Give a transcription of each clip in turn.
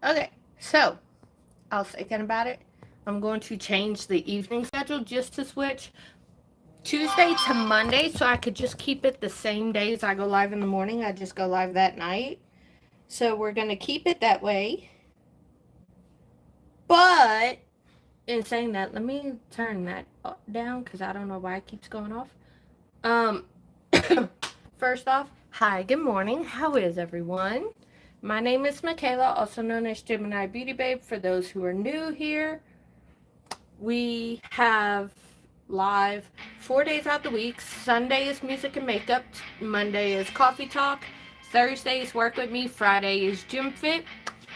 Okay, so I was thinking about it. I'm going to change the evening schedule just to switch Tuesday to Monday so I could just keep it the same days I go live in the morning. I just go live that night. So we're going to keep it that way. But in saying that, let me turn that down because I don't know why it keeps going off. Um, First off, hi, good morning. How is everyone? My name is Michaela, also known as Gemini Beauty Babe. For those who are new here, we have live 4 days out the week. Sunday is music and makeup. Monday is coffee talk. Thursday is work with me. Friday is gym fit.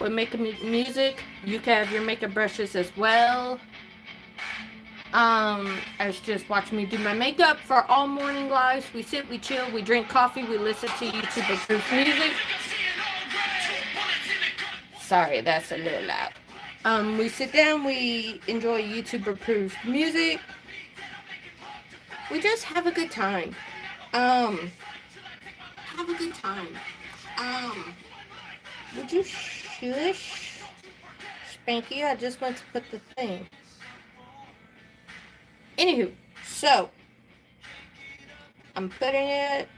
With makeup music, you can have your makeup brushes as well. As just watching me do my makeup for all morning lives. We sit, we chill, we drink coffee, we listen to YouTube approved music. Sorry, that's a little loud. We sit down, we enjoy YouTube approved music. We just have a good time. Have a good time. Um, would you shush? Spanky, I just went to put the thing. Anywho, so I'm putting it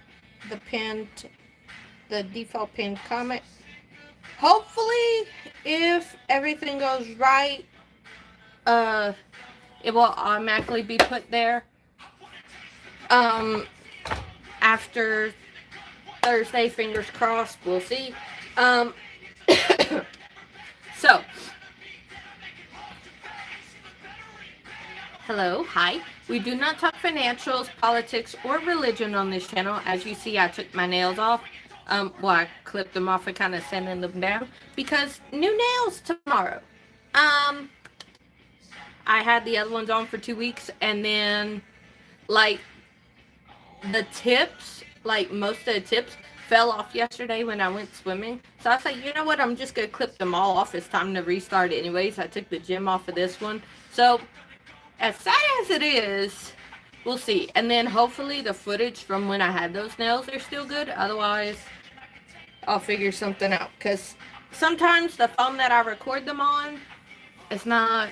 the default pinned comment. Hopefully, if everything goes right, it will automatically be put there. After Thursday, fingers crossed, we'll see. So, hello, hi. We do not talk financials, politics, or religion on this channel. As you see, I took my nails off. I clipped them off and kind of sanded them down because new nails tomorrow. I had the other ones on for 2 weeks, and then, like, the tips, like, most of the tips fell off yesterday when I went swimming. So I said, you know what, I'm just going to clip them all off. It's time to restart anyways. I took the gym off of this one. So, as sad as it is, we'll see. And then hopefully the footage from when I had those nails are still good. Otherwise, I'll figure something out. Because sometimes the phone that I record them on is not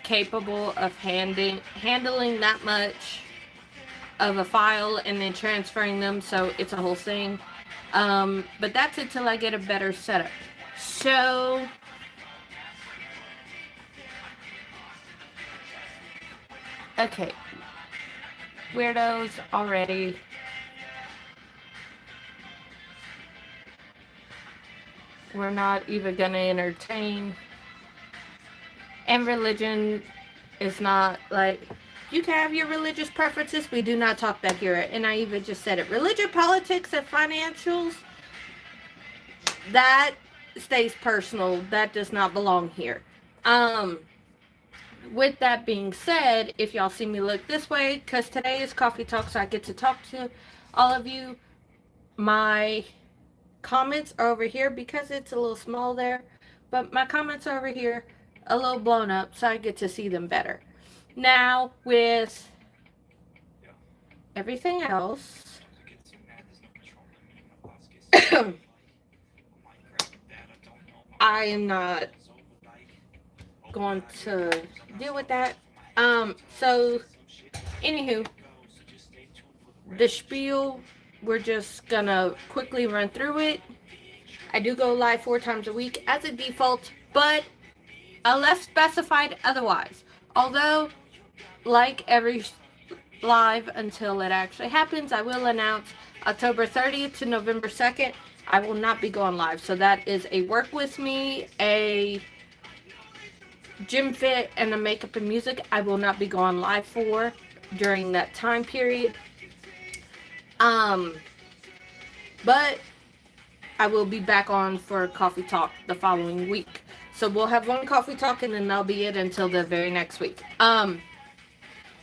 capable of handling that much of a file and then transferring them. So it's a whole thing. But that's until I get a better setup. So okay, weirdos already. We're not even gonna entertain. And religion is not like, you can have your religious preferences. We do not talk that here. And I even just said it. Religion, politics, and financials, that stays personal. That does not belong here. With that being said, if y'all see me look this way, because today is coffee talk, so I get to talk to all of you. My comments are over here because it's a little small there, but my comments are over here a little blown up, so I get to see them better. Now, with everything else, I am not going to deal with that. So, anywho, the spiel, we're just gonna quickly run through it. I do go live 4 times a week as a default, but unless specified otherwise. Although, like every live until it actually happens, I will announce October 30th to November 2nd, I will not be going live. So that is a work with me, a gym fit, and a makeup and music I will not be going live for during that time period. But I will be back on for coffee talk the following week. So we'll have one coffee talk and then that'll be it until the very next week.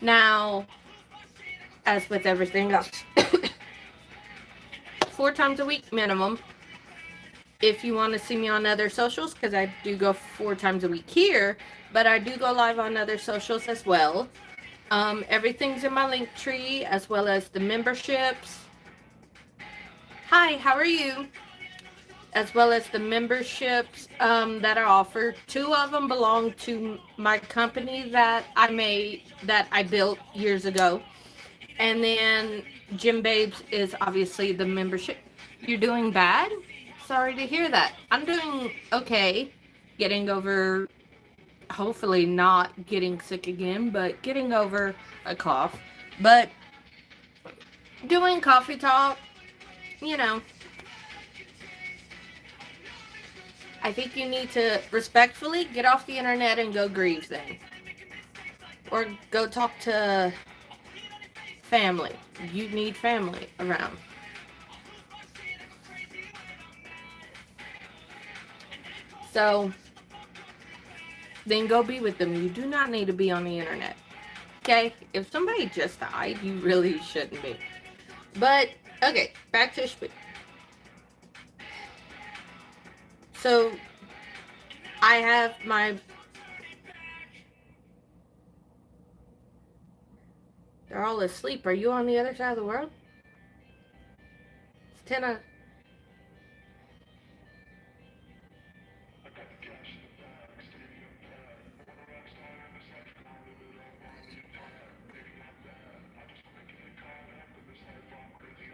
Now, as with everything else, 4 times a week minimum. If you want to see me on other socials, because I do go 4 times a week here, but I do go live on other socials as well. Everything's in my link tree, as well as the memberships. Hi, how are you? As well as the memberships that are offered. Two of them belong to my company that I built years ago. And then Gym Babes is obviously the membership. You're doing bad? Sorry to hear that. I'm doing okay. Getting over, hopefully not getting sick again, but getting over a cough. But doing coffee talk, you know, I think you need to respectfully get off the internet and go grieve then. Or go talk to family. You need family around. So then go be with them. You do not need to be on the internet. Okay? If somebody just died, you really shouldn't be. But, okay, back to speak. So, I have my... They're all asleep. Are you on the other side of the world? It's 10 o'clock.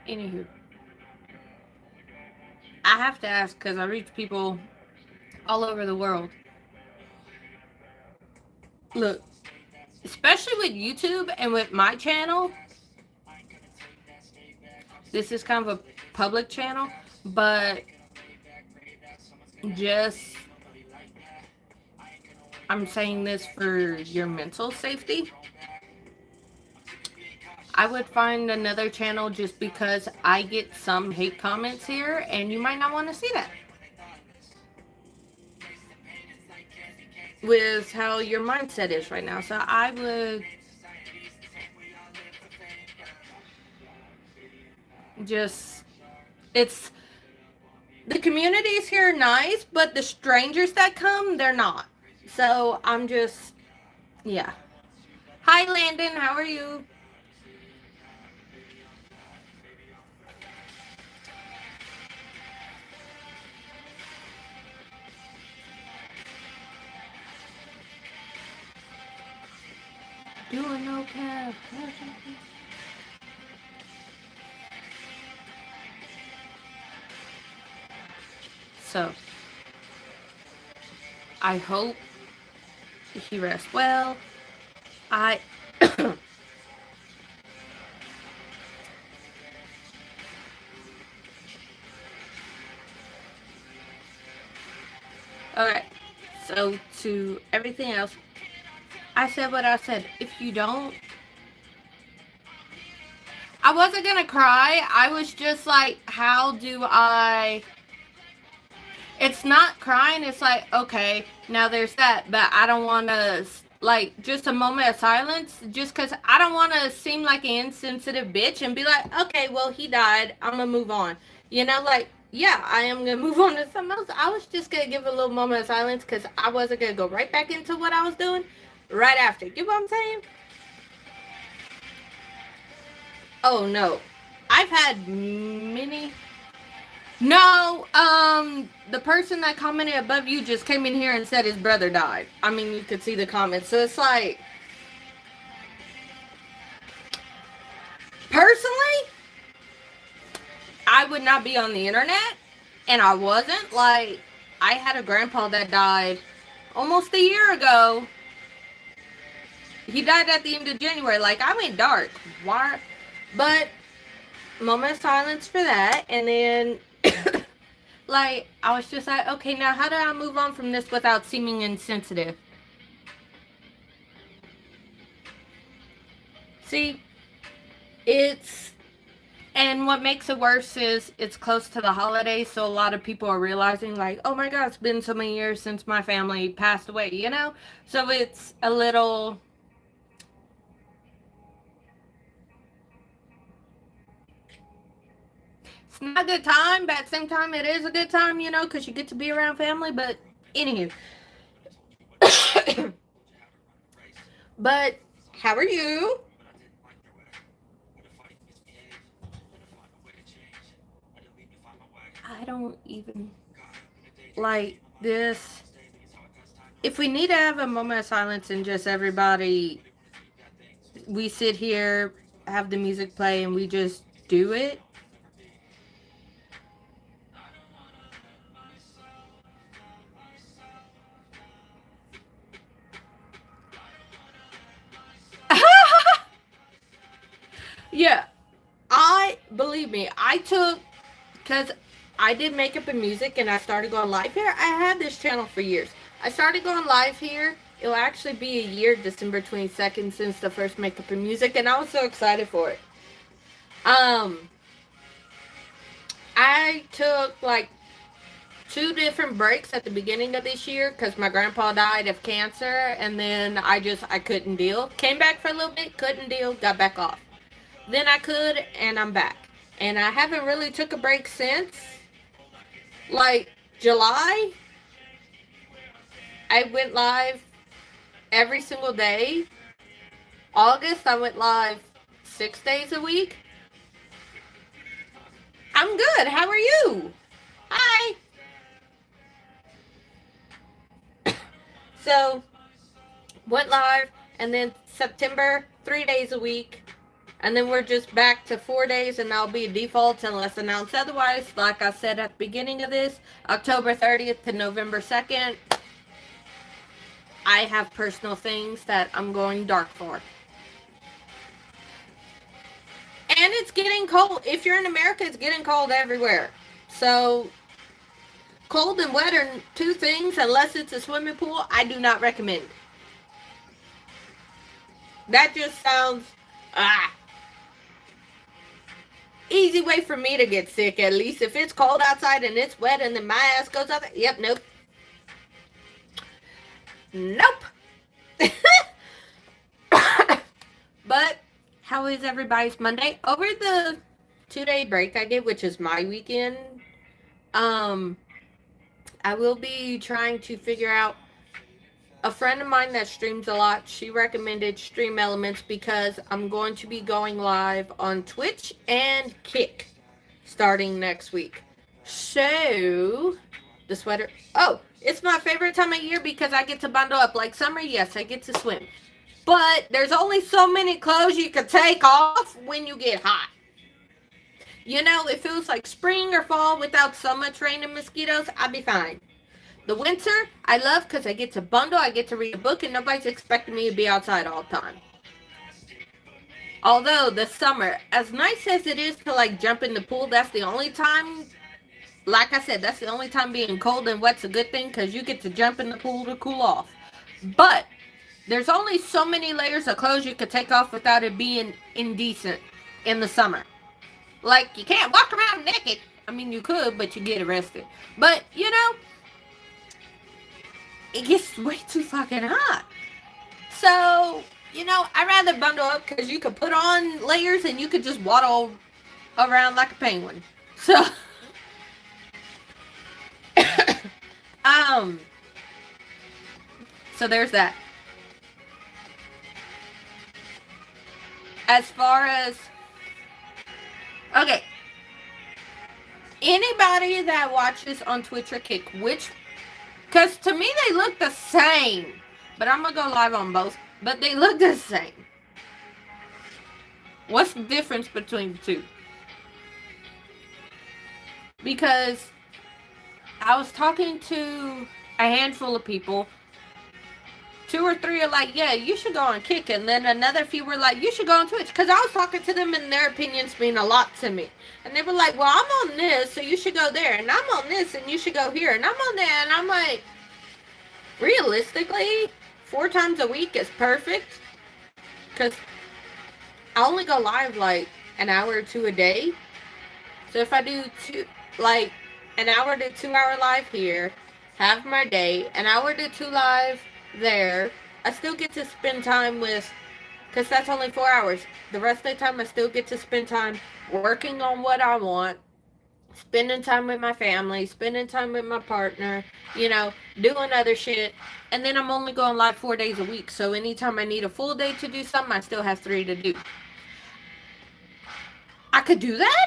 Anywho, I have to ask because I reach people all over the world. Look, especially with YouTube and with my channel, this is kind of a public channel, but just, I'm saying this for your mental safety. I would find another channel just because I get some hate comments here, and you might not want to see that. With how your mindset is right now. So I would just, it's, the communities here are nice, but the strangers that come, they're not. So I'm just, yeah. Hi, Landon. How are you? Doing okay. So, I hope he rests well. I... Okay, so to everything else, I said what I said. If you don't, I wasn't gonna cry. I was just like, how do I... It's not crying. It's like, okay, now there's that. But I don't want to, like, just a moment of silence. Just because I don't want to seem like an insensitive bitch and be like, okay, well, he died. I'm going to move on. You know, like, yeah, I am going to move on to something else. I was just going to give a little moment of silence because I wasn't going to go right back into what I was doing right after. You know what I'm saying? Oh, no. I've had many... No, the person that commented above you just came in here and said his brother died. I mean, you could see the comments. So it's like, personally, I would not be on the internet, and I wasn't. Like, I had a grandpa that died almost a year ago. He died at the end of January. Like, I went dark. Why? But, moment of silence for that, and then... Like, I was just like, okay, now how do I move on from this without seeming insensitive? See, it's... And what makes it worse is it's close to the holidays, so a lot of people are realizing, like, oh my god, it's been so many years since my family passed away, you know? So it's a little... It's not a good time, but at the same time, it is a good time, you know, because you get to be around family, but anywho. But, how are you? I don't even like this. If we need to have a moment of silence and just everybody, we sit here, have the music play, and we just do it. Yeah, believe me, because I did makeup and music and I started going live here. I had this channel for years. I started going live here. It'll actually be a year, December 22nd, since the first makeup and music, and I was so excited for it. I took like 2 different breaks at the beginning of this year because my grandpa died of cancer, and then I couldn't deal. Came back for a little bit, couldn't deal, got back off. Then I could, and I'm back. And I haven't really took a break since. Like July, I went live every single day. August, I went live 6 days a week. I'm good. How are you? Hi. So, went live, and then September, 3 days a week. And then we're just back to 4 days, and that'll be a default unless announced otherwise. Like I said at the beginning of this, October 30th to November 2nd, I have personal things that I'm going dark for. And it's getting cold. If you're in America, it's getting cold everywhere. So, cold and wet are 2 things, unless it's a swimming pool, I do not recommend. That just sounds, easy way for me to get sick, at least. If it's cold outside and it's wet and then my ass goes out there, yep, nope. Nope. But how is everybody's Monday? Over the 2-day break I get, which is my weekend, I will be trying to figure out. A friend of mine that streams a lot, she recommended Stream Elements because I'm going to be going live on Twitch and Kick starting next week. So, the sweater. Oh, it's my favorite time of year because I get to bundle up. Like summer, yes, I get to swim. But there's only so many clothes you can take off when you get hot. You know, it feels like spring or fall without so much rain and mosquitoes, I'd be fine. The winter, I love because I get to bundle, I get to read a book, and nobody's expecting me to be outside all the time. Although, the summer, as nice as it is to, like, jump in the pool, that's the only time, like I said, that's the only time being cold and wet's a good thing because you get to jump in the pool to cool off. But, there's only so many layers of clothes you could take off without it being indecent in the summer. Like, you can't walk around naked. I mean, you could, but you get arrested. But, you know, it gets way too fucking hot. So, you know, I'd rather bundle up because you could put on layers and you could just waddle around like a penguin. So, so there's that. As far as, okay, anybody that watches on Twitch or Kick, because to me, they look the same. But I'm going to go live on both. But they look the same. What's the difference between the two? Because I was talking to a handful of people. 2 or 3 are like, yeah, you should go on Kick. And then another few were like, you should go on Twitch. Because I was talking to them and their opinions mean a lot to me. And they were like, well, I'm on this, so you should go there. And I'm on this, and you should go here. And I'm on there, and I'm like, realistically, 4 times a week is perfect. Because I only go live like an hour or 2 a day. So if I do an hour to 2 hour live here, have my day, an hour to 2 live there, I still get to spend time with, because that's only 4 hours. The rest of the time I still get to spend time working on what I want, spending time with my family, spending time with my partner, you know, doing other shit. And then I'm only going live 4 days a week. So anytime I need a full day to do something, I still have 3 to do. I could do that.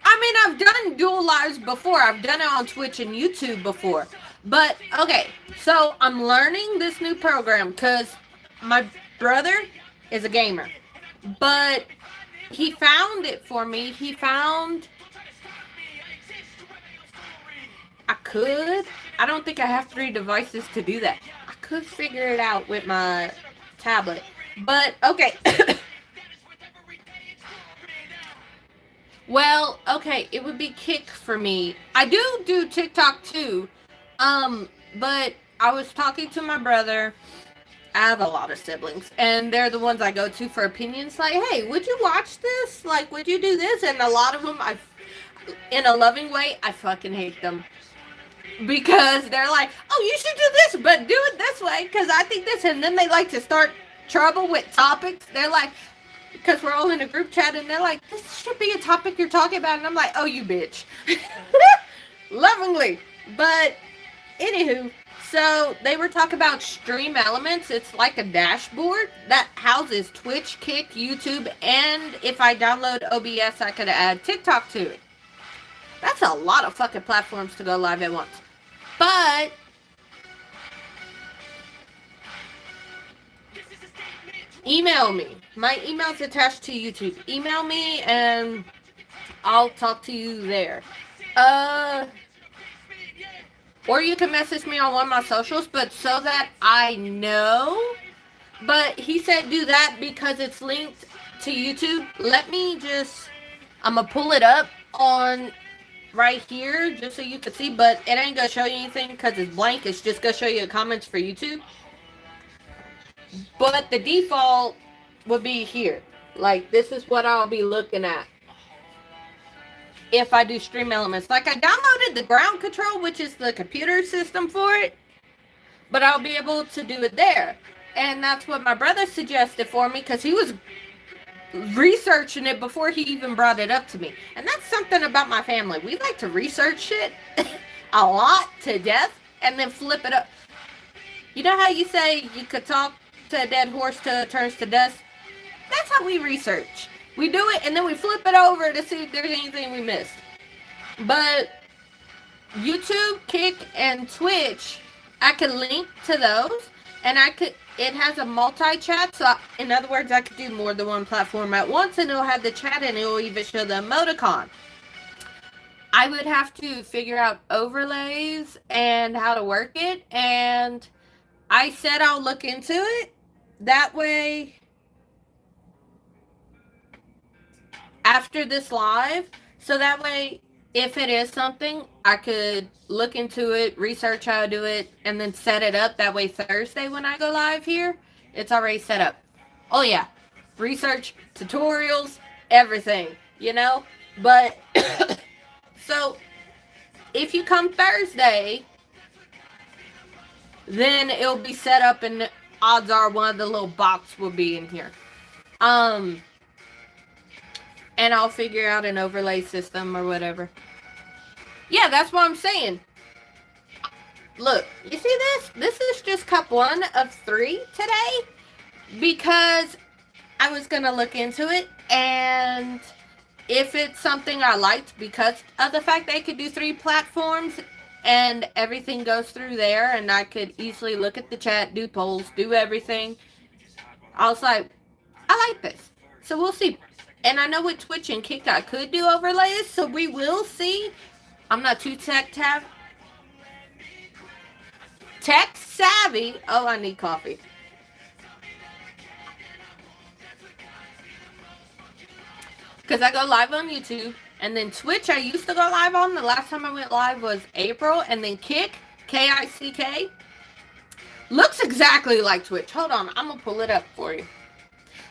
I mean, I've done dual lives before. I've done it on Twitch and YouTube before. But, okay, so I'm learning this new program because my brother is a gamer. But he found it for me. He found... I don't think I have 3 devices to do that. I could figure it out with my tablet. But, okay. Well, okay, it would be Kick for me. I do TikTok too. But I was talking to my brother. I have a lot of siblings, and they're the ones I go to for opinions. Like, hey, would you watch this? Like, would you do this? And a lot of them, in a loving way, I fucking hate them. Because they're like, oh, you should do this, but do it this way, because I think this. And then they like to start trouble with topics. They're like, because we're all in a group chat, and they're like, this should be a topic you're talking about. And I'm like, oh, you bitch. Lovingly. But, anywho, so they were talking about Stream Elements. It's like a dashboard that houses Twitch, Kick, YouTube, and if I download OBS, I could add TikTok to it. That's a lot of fucking platforms to go live at once. But email me. My email's attached to YouTube. Email me and I'll talk to you there. Or you can message me on one of my socials, but so that I know. But he said do that because it's linked to YouTube. Let me just... I'm going to pull it up on right here just so you can see. But it ain't going to show you anything because it's blank. It's just going to show you the comments for YouTube. But the default would be here. Like, this is what I'll be looking at if I do Stream Elements. Like, I downloaded the ground control, which is the computer system for it, but I'll be able to do it there. And that's what my brother suggested for me, because he was researching it before he even brought it up to me. And that's something about my family. We like to research shit a lot to death and then flip it up. You know how you say you could talk to a dead horse till it turns to dust? That's how we research. We do it, and then we flip it over to see if there's anything we missed. But YouTube, Kick, and Twitch, I can link to those, and it has a multi-chat, so in other words, I could do more than one platform at once, and it'll have the chat, and it'll even show the emoticon. I would have to figure out overlays and how to work it, and I said I'll look into it. That way, after this live, so that way, if it is something, I could look into it, research how to do it, and then set it up. That way, Thursday when I go live here, it's already set up. Oh yeah, research, tutorials, everything, you know? But, so, if you come Thursday, then it'll be set up, and odds are one of the little bots will be in here. And I'll figure out an overlay system or whatever. Yeah, that's what I'm saying. Look, you see this? This is just cup 1 of 3 today. Because I was going to look into it. And if it's something I liked because of the fact they could do 3 platforms and everything goes through there and I could easily look at the chat, do polls, do everything. I was like, I like this. So we'll see. And I know with Twitch and Kick I could do overlays, so we will see. I'm not too tech savvy. Oh, I need coffee. Because I go live on YouTube. And then Twitch I used to go live on. The last time I went live was April. And then Kick, K-I-C-K. Looks exactly like Twitch. Hold on, I'm going to pull it up for you.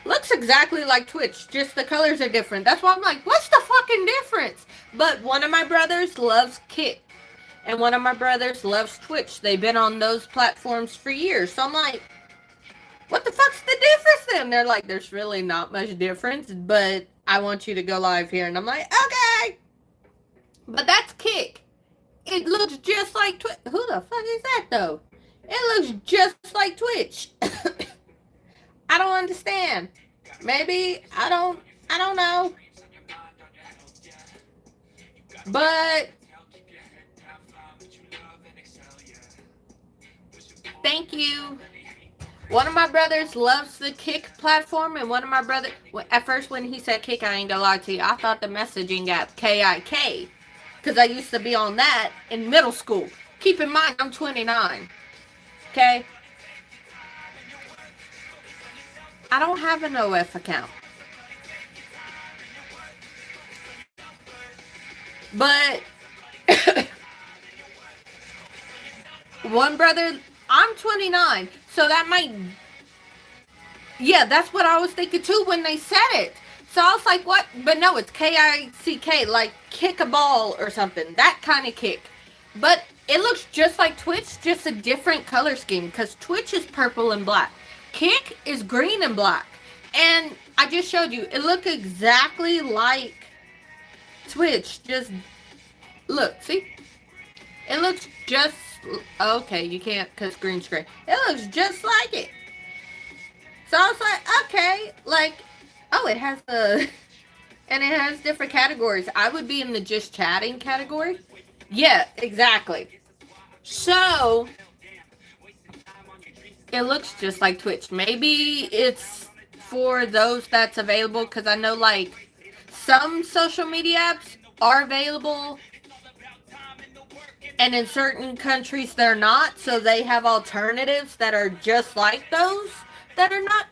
Looks exactly like Twitch, just the colors are different. That's why I'm like, what's the fucking difference? But one of my brothers loves Kick, and one of my brothers loves Twitch. They've been on those platforms for years. So I'm like, what the fuck's the difference then? They're like, there's really not much difference, but I want you to go live here. And I'm like, okay. But that's Kick. It looks just like Twitch. Who the fuck is that, though? It looks just like Twitch. I don't understand. Maybe, I don't know. But thank you. One of my brothers loves the Kick platform, and one of my brothers, at first when he said Kick, I ain't gonna lie to you, I thought the messaging app KIK, because I used to be on that in middle school. Keep in mind, I'm 29. Okay? I don't have an OF account. But one brother, I'm 29, so that might. Yeah, that's what I was thinking too when they said it. So I was like, what? But no, it's KICK, like kick a ball or something. That kind of kick. But it looks just like Twitch, just a different color scheme. Because Twitch is purple and black. Kick is green and black. And I just showed you, it looked exactly like Twitch. Just look, see? It looks just. Okay, you can't because green screen. It looks just like it. So I was like, okay, like, oh, it has and it has different categories. I would be in the just chatting category. Yeah, exactly. So it looks just like Twitch. Maybe it's for those that's available because I know like some social media apps are available and in certain countries they're not, so they have alternatives that are just like those that are not,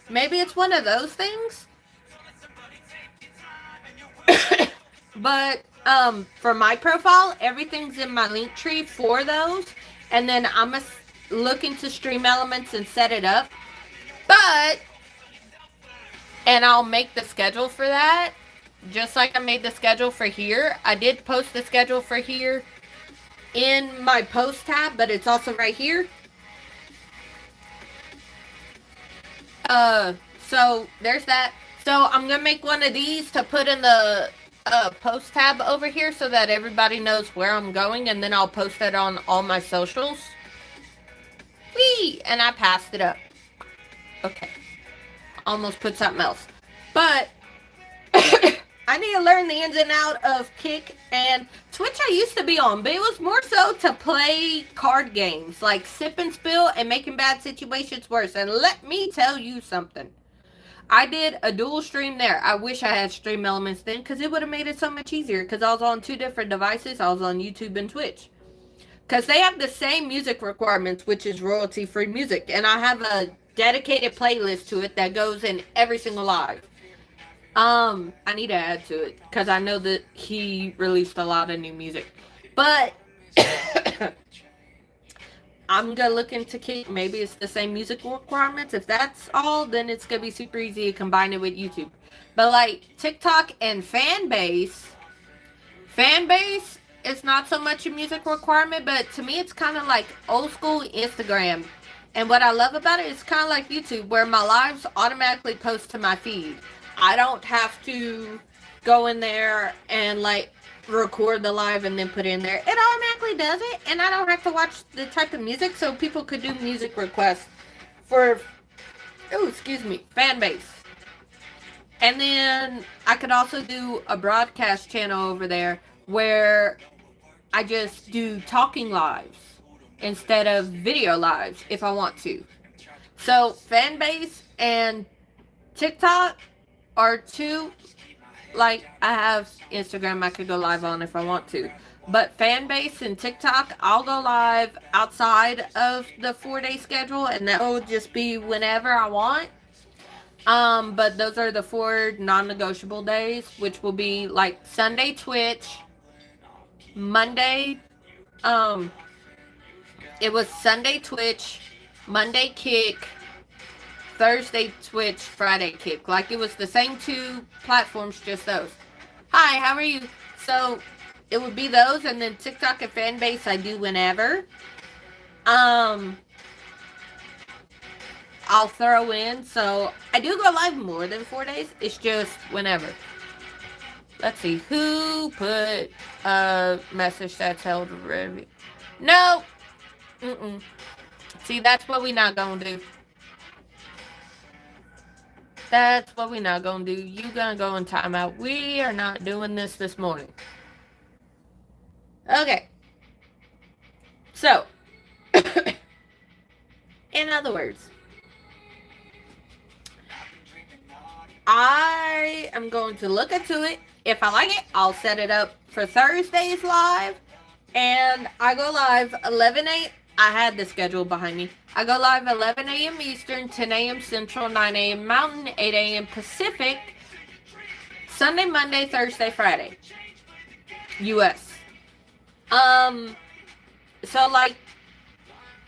maybe it's one of those things. But for my profile, everything's in my link tree for those, and then I'm looking to Stream Elements and set it up. And I'll make the schedule for that, just like I made the schedule for here. I did post the schedule for here in my post tab, but it's also right here. So there's that. So I'm gonna make one of these to put in the post tab over here so that everybody knows where I'm going, and then I'll post it on all my socials. Whee! And I passed it up. Okay. Almost put something else. But I need to learn the ins and out of Kick and Twitch. I used to be on, but it was more so to play card games like Sip and Spill and making bad situations worse. And let me tell you something. I did a dual stream there. I wish I had Stream Elements then because it would have made it so much easier because I was on 2 different devices. I was on YouTube and Twitch. Because they have the same music requirements, which is royalty-free music. And I have a dedicated playlist to it that goes in every single live. I need to add to it because I know that he released a lot of new music. But I'm gonna look into Kick. Maybe it's the same music requirements. If that's all, then it's gonna be super easy to combine it with YouTube. But like TikTok and Fanbase is not so much a music requirement, but to me it's kind of like old school Instagram. And what I love about it is kind of like YouTube, where my lives automatically post to my feed. I don't have to go in there and like record the live and then put it in there. It automatically does it, and I don't have to watch the type of music, so people could do music requests for, Fanbase. And then I could also do a broadcast channel over there where I just do talking lives instead of video lives if I want to. So Fanbase and TikTok are 2, like I have Instagram I could go live on if I want to. But Fanbase and TikTok, I'll go live outside of the 4-day schedule, and that will just be whenever I want. But those are the 4 non-negotiable days, which will be like Sunday Twitch, Monday, it was Sunday Twitch, Monday Kick, Thursday Twitch, Friday Kick. Like it was the same 2 platforms, just those. Hi, how are you? So it would be those, and then TikTok and Fanbase I do whenever. I'll throw in, so I do go live more than 4 days. It's just whenever. Let's see, who put a message that's held ready? No. See, that's what we not gonna do. That's what we not gonna do. You gonna go in timeout. We are not doing this morning. Okay. So, in other words, I am going to look into it. If I like it, I'll set it up for Thursdays live. And I go live 11 a.m. I had the schedule behind me. I go live 11 a.m. Eastern, 10 a.m. Central, 9 a.m. Mountain, 8 a.m. Pacific, Sunday, Monday, Thursday, Friday. US. Um, so like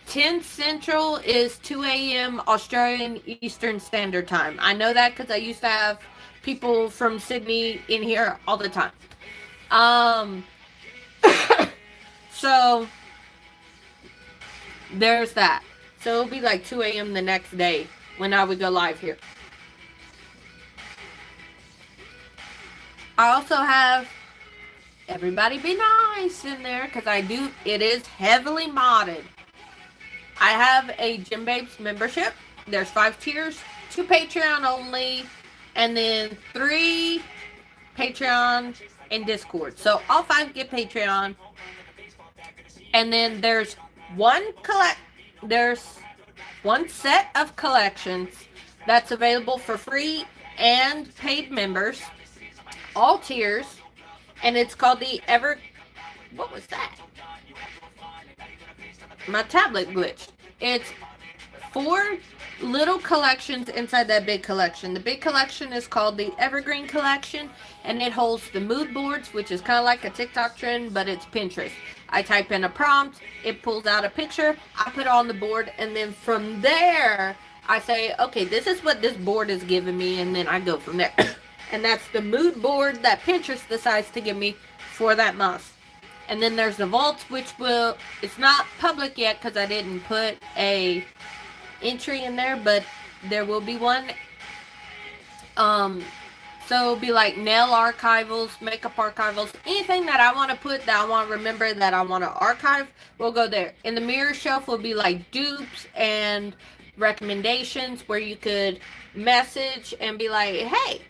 10 Central is 2 a.m. Australian Eastern Standard Time. I know that because I used to have people from Sydney in here all the time. So there's that. So it'll be like 2 a.m. the next day when I would go live here. I also have Everybody Be Nice in there because it is heavily modded. I have a Gym Babes membership. There's 5 tiers, 2 Patreon only, and then 3 Patreon and Discord. So all 5 get Patreon. And then there's one set of collections that's available for free and paid members, all tiers, and it's called the what was that? My tablet glitched. It's 4 little collections inside that big collection. The big collection is called the Evergreen Collection, and it holds the mood boards, which is kind of like a TikTok trend, but it's Pinterest. I type in a prompt, it pulls out a picture, I put it on the board, and then from there, I say, okay, this is what this board is giving me, and then I go from there. And that's the mood board that Pinterest decides to give me for that month. And then there's the vault, which it's not public yet because I didn't put a entry in there, but there will be one. So it'll be like nail archivals, makeup archivals, anything that I want to put that I want to remember that I want to archive will go there. In the mirror shelf will be like dupes and recommendations where you could message and be like, hey,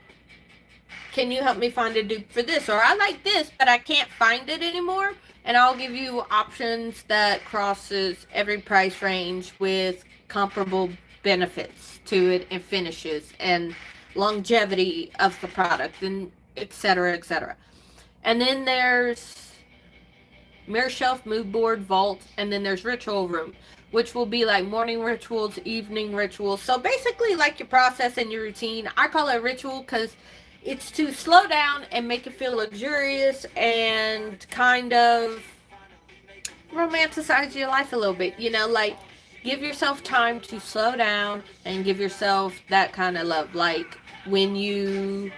can you help me find a dupe for this? Or I like this, but I can't find it anymore. And I'll give you options that crosses every price range with comparable benefits to it and finishes and longevity of the product and etc. etc. And then there's mirror shelf, mood board, vault, and then there's ritual room, which will be like morning rituals, evening rituals. So basically like your process and your routine. I call it ritual because it's to slow down and make it feel luxurious and kind of romanticize your life a little bit. You know, like give yourself time to slow down and give yourself that kind of love. Like when you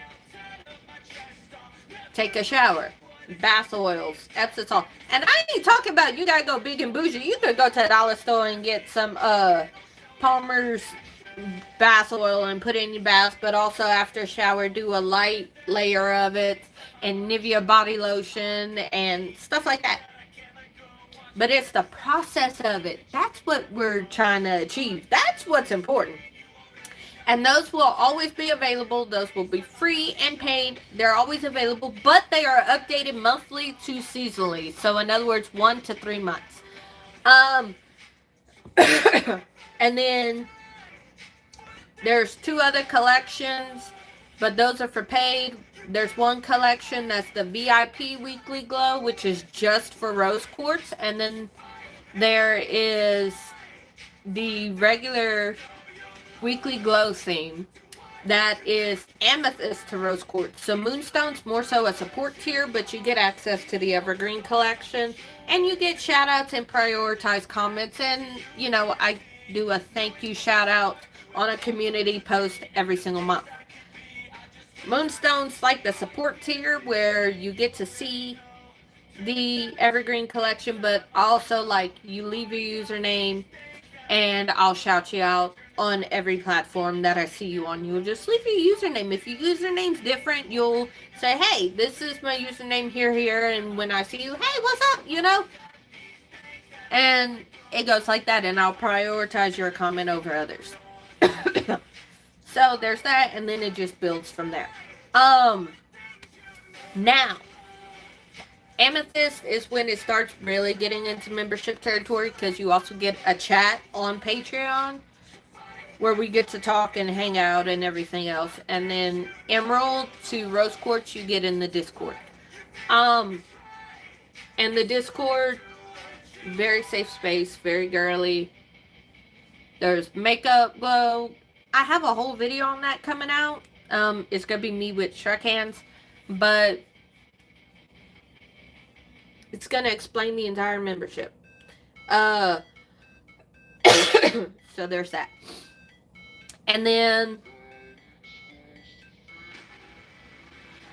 take a shower, bath oils, Epsom. And I ain't talking about you gotta go big and bougie. You could go to the dollar store and get some Palmer's bath oil and put it in your bath, but also after shower do a light layer of it and Nivea body lotion and stuff like that. But it's the process of it. That's what we're trying to achieve. That's what's important. And those will always be available. Those will be free and paid. They're always available, but they are updated monthly to seasonally. So in other words, 1 to 3 months. And then there's 2 other collections, but those are for paid. There's one collection that's the VIP Weekly Glow, which is just for rose quartz. And then there is the regular Weekly Glow theme that is amethyst to rose quartz. So moonstone's more so a support tier, but you get access to the Evergreen collection. And you get shout outs and prioritized comments. And, you know, I do a thank you shout out on a community post every single month. Moonstone's like the support tier where you get to see the Evergreen collection, but also like you leave your username and I'll shout you out on every platform that I see you on. You'll just leave your username. If your username's different, you'll say, hey, this is my username here, and when I see you, hey, what's up, you know? And it goes like that, and I'll prioritize your comment over others. So there's that, and then it just builds from there. Now, Amethyst is when it starts really getting into membership territory, because you also get a chat on Patreon where we get to talk and hang out and everything else. And then Emerald to Rose Quartz you get in the Discord. And the Discord, very safe space, very girly. There's makeup glow. I have a whole video on that coming out. It's gonna be me with Shrek hands, but it's gonna explain the entire membership. So there's that. And then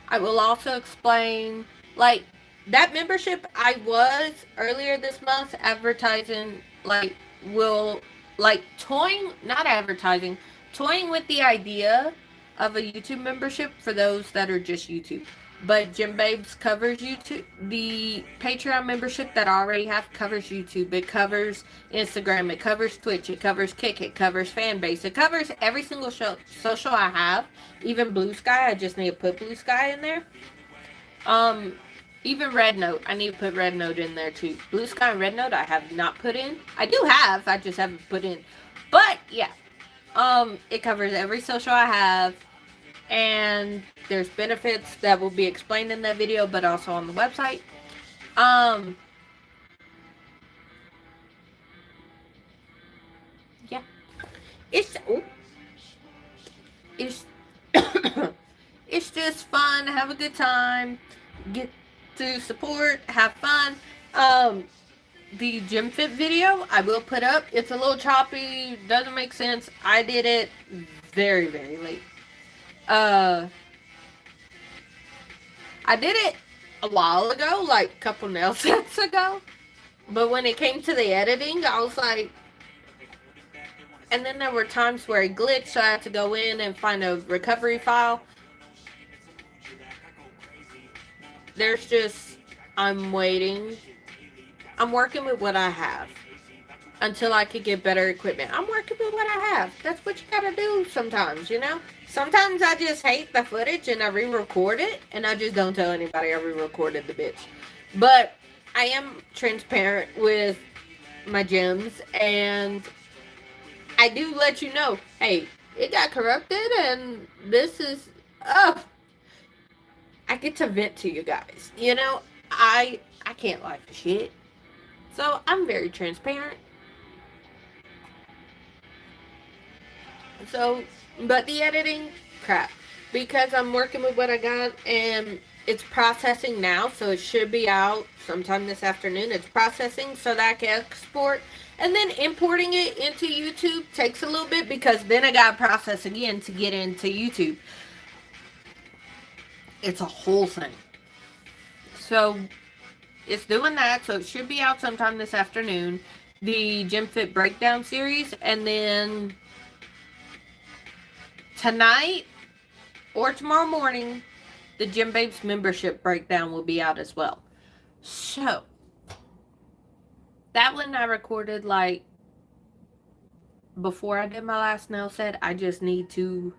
I will also explain, like, that membership I was earlier this month advertising, like, toying with the idea of a YouTube membership for those that are just YouTube. But Gym Babes covers YouTube. The Patreon membership that I already have covers YouTube. It covers Instagram. It covers Twitch. It covers Kick. It covers Fanbase. It covers every single social I have. Even Blue Sky. I just need to put Blue Sky in there. Even Red Note. I need to put Red Note in there too. Blue Sky and Red Note I have not put in. I do have. I just haven't put in. But yeah. It covers every social I have. And there's benefits that will be explained in that video, but also on the website. Yeah. It's it's just fun. Have a good time. Get to support. Have fun. The Gym Fit video I will put up. It's a little choppy. Doesn't make sense. I did it very, very late. I did it a while ago, like a couple nail sets ago. But when it came to the editing, I was like... And then there were times where it glitched, so I had to go in and find a recovery file. There's just... I'm waiting. I'm working with what I have. Until I could get better equipment. I'm working with what I have. That's what you gotta do sometimes, you know? Sometimes I just hate the footage and I re-record it. And I just don't tell anybody I re-recorded the bitch. But I am transparent with my gyms. And I do let you know, hey, it got corrupted and this is... I get to vent to you guys. You know, I can't like the shit. So I'm very transparent. So, but the editing, crap. Because I'm working with what I got and it's processing now, so it should be out sometime this afternoon. It's processing so that I can export. And then importing it into YouTube takes a little bit because then I gotta process again to get into YouTube. It's a whole thing. So, it's doing that, so it should be out sometime this afternoon. The Gym Fit Breakdown series, and then... tonight or tomorrow morning, the Gym Babes membership breakdown will be out as well. So, that one I recorded like before I did my last nail set. I just need to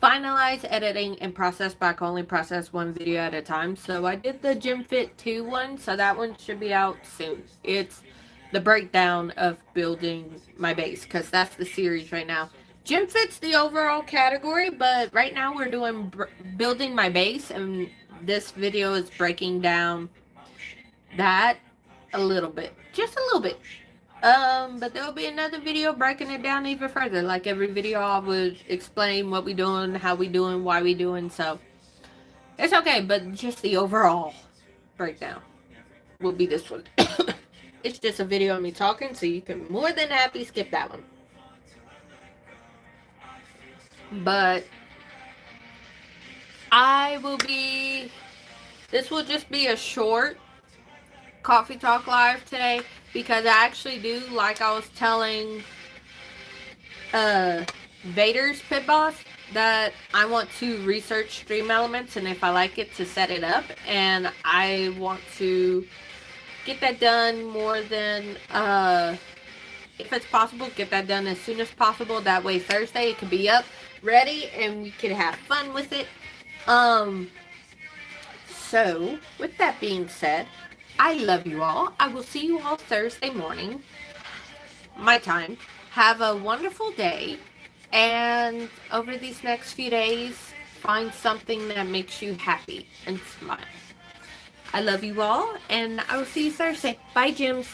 finalize editing and process, but I can only process one video at a time. So I did the Gym Fit 2 one, so that one should be out soon. It's the breakdown of building my base, because that's the series right now. Gym Fit's the overall category, but right now we're doing building my base, and this video is breaking down that a little bit. Just a little bit. But there'll be another video breaking it down even further. Like every video I would explain what we doing, how we doing, why we doing, so it's okay, but just the overall breakdown will be this one. It's just a video of me talking, so you can more than happy skip that one. But this will just be a short coffee talk live today, because I actually do, like I was telling Vader's Pit Boss, that I want to research Stream Elements, and if I like it, to set it up, and I want to get that done more than if it's possible, get that done as soon as possible. That way Thursday it can be up, ready, and we can have fun with it. So, with that being said, I love you all. I will see you all Thursday morning, my time. Have a wonderful day. And over these next few days, find something that makes you happy and smile. I love you all, and I will see you Thursday. Bye, Jims.